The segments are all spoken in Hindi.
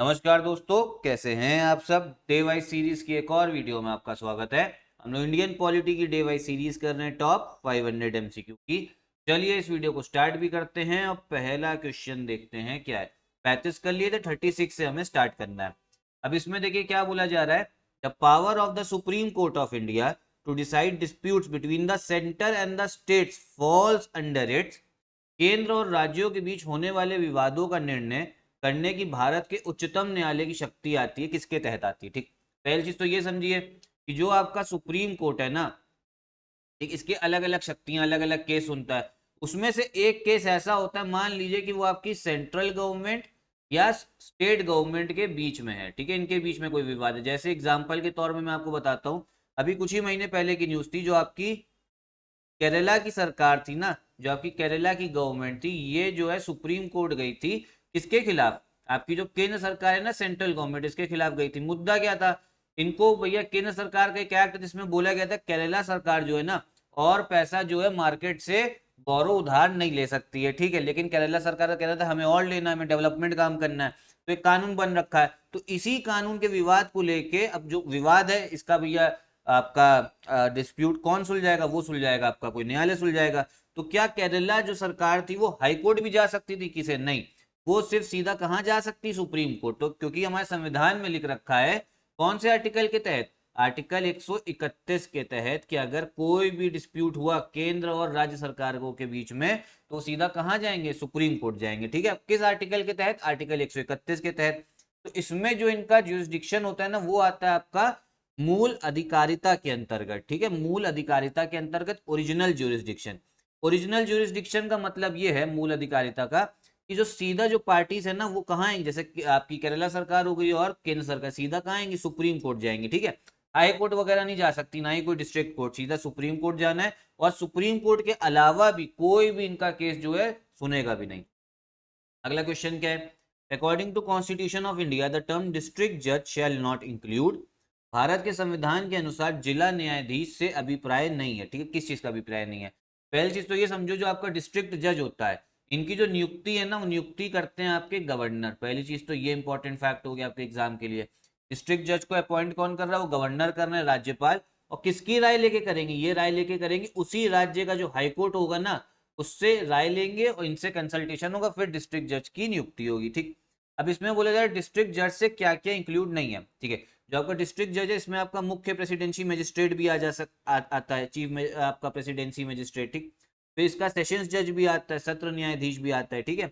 नमस्कार दोस्तों, कैसे हैं आप सब। डे वाइज सीरीज की एक और वीडियो में आपका स्वागत है। हम लोग इंडियन पॉलिटी की डे वाइज सीरीज कर रहे हैं टॉप 500 एमसीक्यू की। चलिए इस वीडियो को स्टार्ट भी करते हैं और पहला क्वेश्चन देखते हैं क्या है। 35 कर लिए थे, 36 से हमें स्टार्ट करना है। अब इसमें देखिए क्या बोला जा रहा है। The power of the supreme court of India to decide disputes between the centre and the states falls under its. केंद्र और राज्यों के बीच होने वाले विवादों का निर्णय करने की भारत के उच्चतम न्यायालय की शक्ति आती है, किसके तहत आती है। ठीक, पहली चीज तो ये समझिए कि जो आपका सुप्रीम कोर्ट है ना, ठीक, इसके अलग अलग शक्तियां, अलग अलग केस सुनता है। उसमें से एक केस ऐसा होता है, मान लीजिए कि वो आपकी सेंट्रल गवर्नमेंट या स्टेट गवर्नमेंट के बीच में है। ठीक है, इनके बीच में कोई विवाद है। जैसे एग्जाम्पल के तौर में मैं आपको बताता हूँ, अभी कुछ ही महीने पहले की न्यूज थी, जो आपकी केरला की सरकार थी ना, जो आपकी केरला की गवर्नमेंट थी, ये जो है सुप्रीम कोर्ट गई थी। किसके खिलाफ? आपकी जो केंद्र सरकार है ना, सेंट्रल गवर्नमेंट, इसके खिलाफ गई थी। मुद्दा क्या था? इनको भैया केंद्र सरकार का एक एक्ट जिसमें बोला गया था केरला सरकार जो है ना, और पैसा जो है मार्केट से बोरो उधार नहीं ले सकती है। ठीक है, लेकिन केरला सरकार का कहना था हमें और लेना है, हमें डेवलपमेंट काम करना है। तो एक कानून बन रखा है, तो इसी कानून के विवाद को लेके अब जो विवाद है इसका भैया आपका डिस्प्यूट कौन सुलझाएगा? वो सुलझाएगा आपका कोई न्यायालय सुलझाएगा। तो क्या केरला जो सरकार थी वो हाई कोर्ट भी जा सकती थी? किसे नहीं, वो सिर्फ सीधा कहां जा सकती? Supreme court. तो क्योंकि हमारे संविधान में लिख रखा है, कौन से आर्टिकल के तहत? आर्टिकल 131 के तहत, कि अगर कोई भी डिस्प्यूट हुआ केंद्र और राज्य सरकारों के बीच में, तो सीधा कहां जाएंगे? सुप्रीम कोर्ट जाएंगे। ठीक है, किस आर्टिकल के तहत? आर्टिकल 131 के तहत। तो इसमें जो इनका ज्यूरिसडिक्शन होता है ना, वो आता है आपका मूल अधिकारिता के अंतर्गत। ठीक है, मूल अधिकारिता के अंतर्गत ओरिजिनल ज्यूरिसडिक्शन। ओरिजिनल ज्यूरिसडिक्शन का मतलब ये है मूल अधिकारिता का, कि जो सीधा जो पार्टीज है ना, वो कहाँ आएंगे? जैसे कि आपकी केरला सरकार हो गई और केंद्र सरकार, सीधा कहाँ आएंगी? सुप्रीम कोर्ट जाएंगे। ठीक है, हाई कोर्ट वगैरह नहीं जा सकती, ना ही कोई डिस्ट्रिक्ट कोर्ट, सीधा सुप्रीम कोर्ट जाना है। और सुप्रीम कोर्ट के अलावा भी कोई भी इनका केस जो है सुनेगा भी नहीं। अगला क्वेश्चन क्या है? According to constitution of India the term district जज शैल नॉट इंक्लूड। भारत के संविधान के अनुसार जिला न्यायाधीश से अभिप्राय नहीं है। ठीक है, किस चीज का अभिप्राय नहीं है? पहली चीज तो ये समझो, जो आपका डिस्ट्रिक्ट जज होता है, इनकी जो नियुक्ति है ना, वो नियुक्ति करते हैं आपके गवर्नर। पहली चीज तो ये इंपॉर्टेंट फैक्ट हो गया आपके एग्जाम के लिए। डिस्ट्रिक्ट जज को अपॉइंट कौन कर रहा है? वो गवर्नर कर रहे हैं, राज्यपाल। और किसकी राय लेके करेंगे? ये राय लेके करेंगे उसी राज्य का जो हाईकोर्ट होगा ना, उससे राय लेंगे और इनसे कंसल्टेशन होगा, फिर डिस्ट्रिक्ट जज की नियुक्ति होगी। ठीक, अब इसमें बोला जा रहा है डिस्ट्रिक्ट जज से क्या क्या इंक्लूड नहीं है। ठीक है, जो आपका डिस्ट्रिक्ट जज है, इसमें आपका मुख्य प्रेसिडेंसी मजिस्ट्रेट भी आता है, चीफ में आपका प्रेसिडेंसी मजिस्ट्रेट। ठीक, फिर इसका सेशंस जज भी आता है, सत्र न्यायाधीश भी आता है। ठीक है,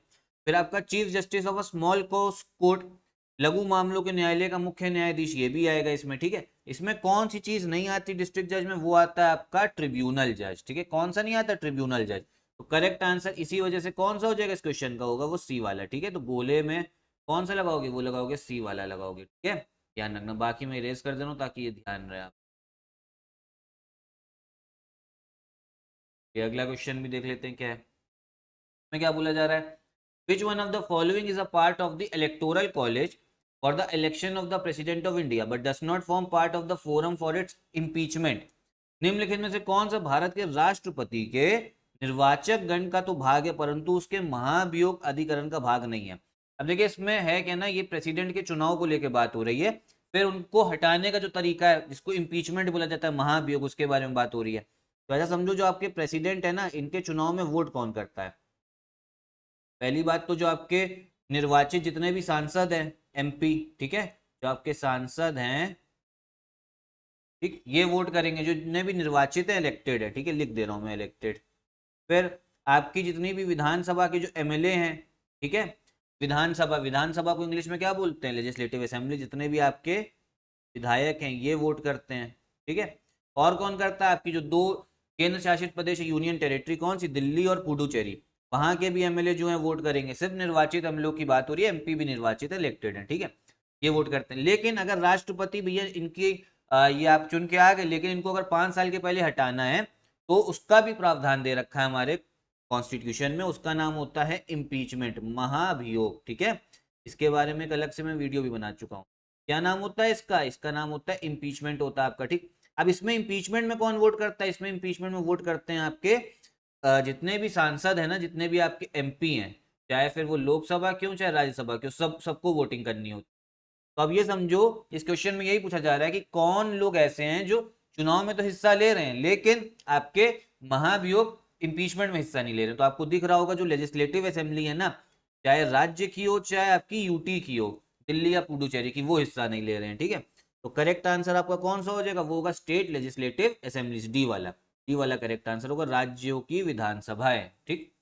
फिर आपका chief justice of a small court, लघु मामलों के न्यायालय का मुख्य न्यायाधीश, ये भी आएगा इसमें। ठीक है, इसमें कौन सी चीज नहीं आती डिस्ट्रिक्ट जज में? वो आता है आपका ट्रिब्यूनल जज। ठीक है, कौन सा नहीं आता? ट्रिब्यूनल जज। तो करेक्ट आंसर इसी वजह से कौन सा हो जाएगा इस क्वेश्चन का? होगा वो सी वाला। ठीक है, तो गोले में कौन सा लगाओगे? वो लगाओगे सी वाला लगाओगे। ठीक है, ध्यान रखना, बाकी मैं इरेज कर दे रहा हूँ ताकि ये ध्यान रहे आप। ये अगला क्वेश्चन भी देख लेते हैं क्या है। में क्या बोला जा रहा है? Which one of the following is a part of the electoral college for the election of the president of India but does not form part of the forum for its impeachment. निम्नलिखित में से कौन सा भारत के राष्ट्रपति के निर्वाचक गण का तो भाग है, परंतु उसके महाभियोग अधिकरण का भाग नहीं है? अब देखिए इसमें है क्या ना, ये प्रेसिडेंट के चुनाव को लेकर बात हो रही है। फिर उनको हटाने का जो तरीका है, जिसको इम्पीचमेंट बोला जाता है, महाभियोग, उसके बारे में बात हो रही है। तो ऐसा समझो, जो आपके प्रेसिडेंट है ना, इनके चुनाव में वोट कौन करता है? पहली बात तो जो आपके निर्वाचित जितने भी सांसद हैं, एमपी, ठीक है, जो आपके सांसद हैं, ठीक, ये वोट करेंगे। जो जितने भी निर्वाचित है, इलेक्टेड है। ठीक है, लिख दे रहा हूं मैं इलेक्टेड। फिर आपकी जितनी भी विधानसभा के जो एमएलए हैं, ठीक है, विधानसभा, विधानसभा को इंग्लिश में क्या बोलते हैं? Legislative assembly. जितने भी आपके विधायक हैं ये वोट करते हैं। ठीक है, और कौन करता है? आपकी जो दो केंद्र शासित प्रदेश, यूनियन टेरिटरी, कौन सी? दिल्ली और पुडुचेरी, वहां के भी एमएलए जो है वोट करेंगे। सिर्फ निर्वाचित एमएलए की बात हो रही है, एमपी भी निर्वाचित है, इलेक्टेड है। ठीक है, ये वोट करते हैं। लेकिन अगर राष्ट्रपति भैया इनकी ये आप चुन के आ गए, लेकिन इनको अगर 5 साल के पहले हटाना है, तो उसका भी प्रावधान दे रखा है हमारे कॉन्स्टिट्यूशन में। उसका नाम होता है इम्पीचमेंट, महाभियोग। ठीक है, इसके बारे में एक अलग से मैं वीडियो भी बना चुका हूँ। क्या नाम होता है इसका? इसका नाम होता है इम्पीचमेंट होता है आपका। ठीक, अब इसमें इम्पीचमेंट में कौन वोट करता है? इसमें इम्पीचमेंट में वोट करते हैं आपके जितने भी सांसद है ना, जितने भी आपके एमपी हैं, चाहे फिर वो लोकसभा क्यों चाहे राज्यसभा क्यों, सबको वोटिंग करनी होती है। तो अब ये समझो इस क्वेश्चन में यही पूछा जा रहा है कि कौन लोग ऐसे हैं जो चुनाव में तो हिस्सा ले रहे हैं लेकिन आपके महाभियोग इंपीचमेंट में हिस्सा नहीं ले रहे। तो आपको दिख रहा होगा जो लेजिस्लेटिव असेंबली है ना, चाहे राज्य की हो चाहे आपकी यूटी की हो, दिल्ली या पुडुचेरी की, वो हिस्सा नहीं ले रहे हैं। ठीक है, तो करेक्ट आंसर आपका कौन सा हो जाएगा, वो होगा स्टेट लेजिस्लेटिव असेंबलीज, डी वाला करेक्ट आंसर होगा, राज्यों की विधानसभाएं। ठीक,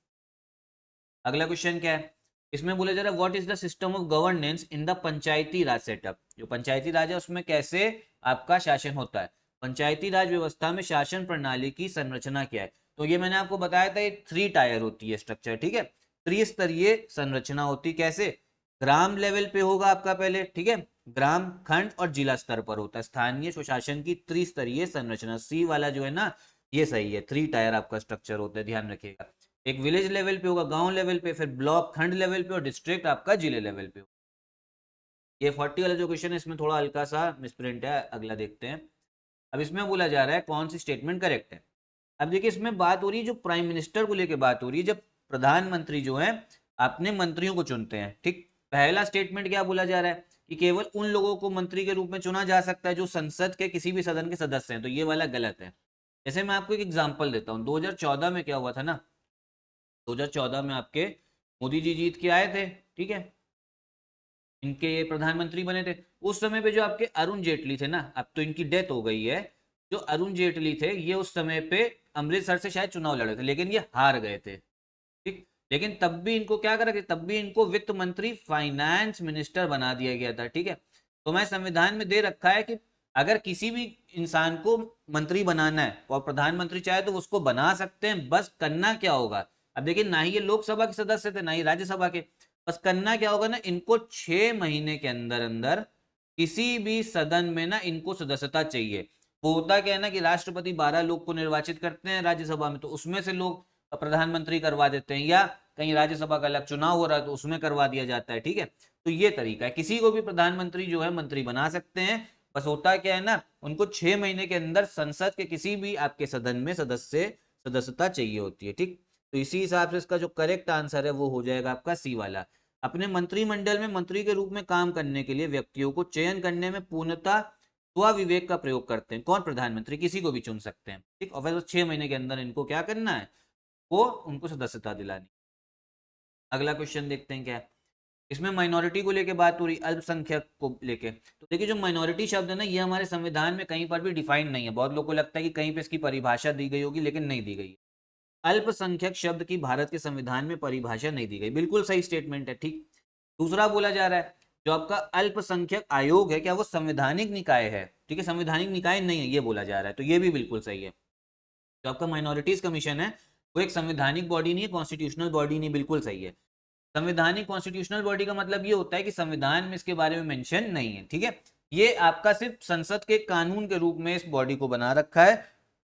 अगला क्वेश्चन क्या है, इसमें बोला जा रहा है what is the system of governance in the Panchayati Raj setup. जो पंचायती राज है उसमें कैसे आपका शासन होता है, पंचायती राज व्यवस्था में शासन प्रणाली की संरचना क्या है। तो ये मैंने आपको बताया था, ये 3 टायर होती है स्ट्रक्चर। ठीक है, त्रिस्तरीय संरचना होती, कैसे, ग्राम लेवल पे होगा आपका पहले, ठीक है, ग्राम, खंड और जिला स्तर पर होता है स्थानीय स्वशासन की त्रिस्तरीय संरचना। सी वाला जो है ना ये सही है, 3 टायर आपका स्ट्रक्चर होता है, ध्यान रखिएगा। एक विलेज लेवल पे होगा, गांव लेवल पे, फिर ब्लॉक खंड लेवल पे और डिस्ट्रिक्ट आपका जिले लेवल पे। ये 40 वाला जो क्वेश्चन है इसमें थोड़ा हल्का सा मिसप्रिंट है, अगला देखते हैं। अब इसमें बोला जा रहा है कौन सी स्टेटमेंट करेक्ट है। अब देखिए इसमें बात हो रही है जो प्राइम मिनिस्टर को लेकर बात हो रही है, जब प्रधानमंत्री जो है अपने मंत्रियों को चुनते हैं। ठीक, पहला स्टेटमेंट क्या बोला जा रहा है कि केवल उन लोगों को मंत्री के रूप में चुना जा सकता है जो संसद के किसी भी सदन के सदस्य हैं। तो ये वाला गलत है। जैसे मैं आपको एक एग्जांपल देता हूँ, 2014 में क्या हुआ था ना, 2014 में आपके मोदी जी जीत के आए थे, ठीक है, इनके ये प्रधानमंत्री बने थे। उस समय पे जो आपके अरुण जेटली थे ना, अब तो इनकी डेथ हो गई है, जो अरुण जेटली थे ये उस समय पे अमृतसर से शायद चुनाव लड़े थे लेकिन ये हार गए थे। ठीक, लेकिन तब भी इनको क्या करा कि तब भी इनको वित्त मंत्री, फाइनेंस मिनिस्टर बना दिया गया था। ठीक है, तो मैं संविधान में दे रखा है कि अगर किसी भी इंसान को मंत्री बनाना है और प्रधानमंत्री चाहे तो उसको बना सकते हैं, बस करना क्या होगा। अब देखिए ना ही ये लोकसभा के सदस्य थे ना ही राज्यसभा के, बस करना क्या होगा ना, इनको 6 महीने के अंदर अंदर किसी भी सदन में ना इनको सदस्यता चाहिए। वो होता क्या है ना कि राष्ट्रपति 12 लोग को निर्वाचित करते हैं राज्यसभा में, तो उसमें से लोग प्रधानमंत्री करवा देते हैं, या कहीं राज्यसभा का अलग चुनाव हो रहा है तो उसमें करवा दिया जाता है। ठीक है, तो ये तरीका है, किसी को भी प्रधानमंत्री जो है मंत्री बना सकते हैं। बस होता क्या है ना, उनको 6 महीने के अंदर संसद के किसी भी आपके सदन में सदस्यता चाहिए होती है। ठीक, तो इसी हिसाब से इसका जो करेक्ट आंसर है वो हो जाएगा आपका सी वाला। अपने मंत्रिमंडल में मंत्री के रूप में काम करने के लिए व्यक्तियों को चयन करने में पूर्णतः स्वविवेक का प्रयोग करते हैं। कौन, प्रधानमंत्री, किसी को भी चुन सकते हैं। ठीक, और फिर 6 महीने के अंदर इनको क्या करना है, वो उनको सदस्यता दिलानी। अगला क्वेश्चन देखते हैं क्या है, इसमें माइनॉरिटी को लेके बात हो रही, अल्पसंख्यक को लेके। तो देखिए जो माइनॉरिटी शब्द है ना ये हमारे संविधान में कहीं पर भी डिफाइन नहीं है। बहुत लोगों को लगता है कि कहीं पे इसकी परिभाषा दी गई होगी, लेकिन नहीं दी गई। अल्पसंख्यक शब्द की भारत के संविधान में परिभाषा नहीं दी गई, बिल्कुल सही स्टेटमेंट है। ठीक, दूसरा बोला जा रहा है जो आपका अल्पसंख्यक आयोग है क्या वो संवैधानिक निकाय है। ठीक है, संवैधानिक निकाय नहीं है ये बोला जा रहा है, तो ये भी बिल्कुल सही है। जो आपका माइनॉरिटीज कमीशन है वो एक संवैधानिक बॉडी नहीं है, कॉन्स्टिट्यूशनल बॉडी नहीं, बिल्कुल सही है। संवैधानिक कॉन्स्टिट्यूशनल बॉडी का मतलब ये होता है कि संविधान में इसके बारे में मेंशन नहीं है। ठीक है, ये आपका सिर्फ संसद के कानून के रूप में इस बॉडी को बना रखा है,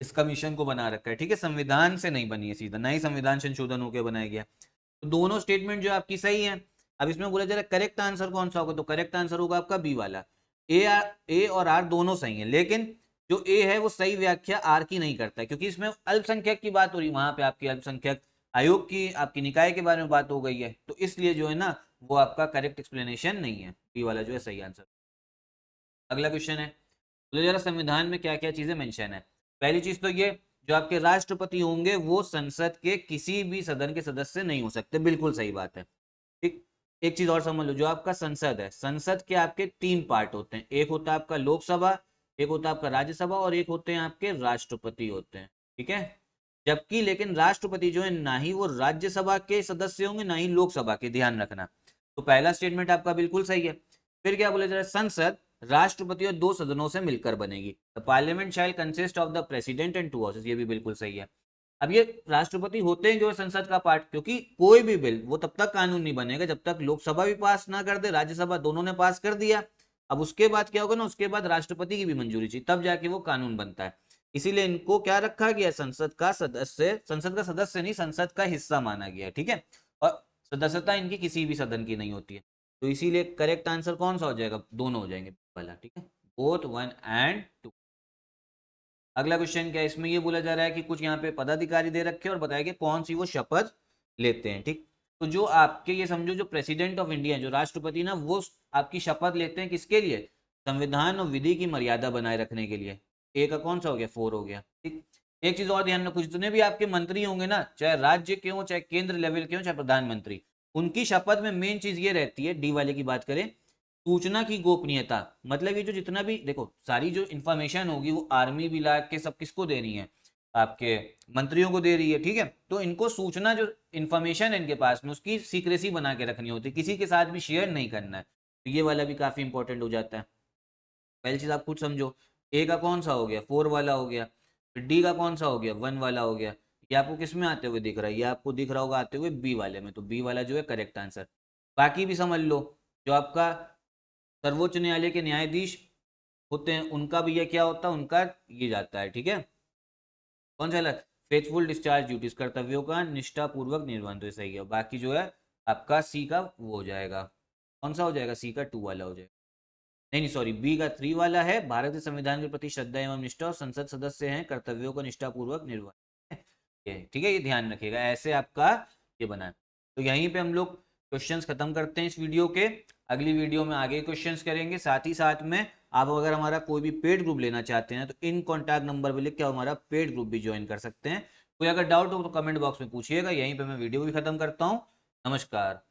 इस कमीशन को बना रखा है। ठीक है, संविधान से नहीं बनी है सीधा, ना ही संविधान संशोधन होकर बनाया गया। तो दोनों स्टेटमेंट जो आपकी सही है। अब इसमें बोला जा रहा है करेक्ट आंसर कौन सा होगा, तो करेक्ट आंसर होगा आपका बी वाला। ए और आर दोनों सही है, लेकिन जो ए है वो सही व्याख्या आर की नहीं करता है, क्योंकि इसमें अल्पसंख्यक की बात हो रही है, वहां पे आपकी अल्पसंख्यक आयोग की, आपकी निकाय के बारे में बात हो गई है, तो इसलिए जो है ना वो आपका करेक्ट एक्सप्लेनेशन नहीं है, बी वाला जो है सही आंसर। अगला क्वेश्चन है, तो जरा संविधान में क्या क्या चीजें मेंशन है। पहली चीज तो ये, जो आपके राष्ट्रपति होंगे वो संसद के किसी भी सदन के सदस्य नहीं हो सकते, बिल्कुल सही बात है। ठीक, एक चीज और समझ लो, जो आपका संसद है, संसद के आपके 3 पार्ट होते हैं, एक होता है आपका लोकसभा, एक होता है आपका राज्यसभा और एक होते हैं आपके राष्ट्रपति होते हैं। ठीक है, जबकि लेकिन राष्ट्रपति जो है ना ही वो राज्यसभा के सदस्य होंगे ना ही लोकसभा के, ध्यान रखना। तो पहला स्टेटमेंट आपका बिल्कुल सही है। फिर क्या बोला जा रहा है, संसद राष्ट्रपति और 2 सदनों से मिलकर बनेगी, the parliament shell consist of the president and 2 houses, ये भी बिल्कुल सही है। अब ये राष्ट्रपति होते हैं जो संसद का पार्ट, क्योंकि कोई भी बिल वो तब तक कानून नहीं बनेगा जब तक लोकसभा भी पास ना कर दे, राज्यसभा दोनों ने पास कर दिया। अब उसके बाद क्या होगा ना, उसके बाद राष्ट्रपति की भी मंजूरी चाहिए, तब जाके वो कानून बनता है। इसीलिए इनको क्या रखा गया, संसद का सदस्य नहीं, संसद का हिस्सा माना गया। ठीक है, और सदस्यता इनकी किसी भी सदन की नहीं होती है। तो इसीलिए करेक्ट आंसर कौन सा हो जाएगा, दोनों हो जाएंगे वाला। ठीक है, बोथ 1 एंड 2। अगला क्वेश्चन क्या है, इसमें ये बोला जा रहा है कि कुछ यहाँ पे पदाधिकारी दे रखे हैं और बताया कि कौन सी वो शपथ लेते हैं। ठीक, तो जो आपके ये समझो जो प्रेसिडेंट ऑफ इंडिया, जो राष्ट्रपति ना, वो आपकी शपथ लेते हैं किसके लिए? संविधान और विधि की मर्यादा बनाए रखने के लिए। ए का कौन सा हो गया? 4 हो गया। ठीक। एक चीज और ध्यान रखो, जितने भी आपके मंत्री होंगे ना, चाहे राज्य के हो चाहे केंद्र लेवल के हो चाहे प्रधानमंत्री, उनकी शपथ में मेन चीज ये रहती है, डी वाले की बात करें, सूचना की गोपनीयता। मतलब ये जो जितना भी देखो सारी जो इंफॉर्मेशन होगी वो आर्मी विभाग के सब किसको देनी है? आपके मंत्रियों को दे रही है। ठीक है, तो इनको सूचना जो इंफॉर्मेशन है इनके पास में उसकी सीक्रेसी बना के रखनी होती है, किसी के साथ भी शेयर नहीं करना है। तो ये वाला भी काफी इंपॉर्टेंट हो जाता है। पहली चीज आप खुद समझो, ए का कौन सा हो गया? 4 वाला हो गया। फिर डी का कौन सा हो गया? 1 वाला हो गया। ये आपको किस में आते हुए दिख रहा है? ये आपको दिख रहा होगा आते हुए बी वाले में, तो बी वाला जो है करेक्ट आंसर। बाकी भी समझ लो, जो आपका सर्वोच्च न्यायालय के न्यायाधीश होते हैं उनका भी ये क्या होता है? उनका ये जाता है। ठीक है, कौन सा अलग? फेथफुल डिस्चार्ज ड्यूटीज, कर्तव्यों का निष्ठापूर्वक निर्वहन, तो सही है। बाकी जो है आपका सी का वो हो जाएगा, कौन सा हो जाएगा? सी का 2 वाला हो जाएगा। नहीं नहीं सॉरी, बी का 3 वाला है, भारतीय संविधान के प्रति श्रद्धा एवं निष्ठा और संसद सदस्य हैं, कर्तव्यों का निष्ठापूर्वक निर्वहन। ये ठीक है, ये ध्यान रखिएगा, ऐसे आपका ये बना है। तो यहीं पे हम लोग क्वेश्चंस खत्म करते हैं इस वीडियो के। अगली वीडियो में आगे क्वेश्चंस करेंगे। साथ ही साथ में आप अगर हमारा कोई भी पेड ग्रुप लेना चाहते हैं तो इन कॉन्टैक्ट नंबर पे लिख के हमारा पेड ग्रुप भी ज्वाइन कर सकते हैं। कोई अगर डाउट हो तो कमेंट बॉक्स में पूछिएगा। यहीं पे मैं वीडियो भी खत्म करता हूँ। नमस्कार।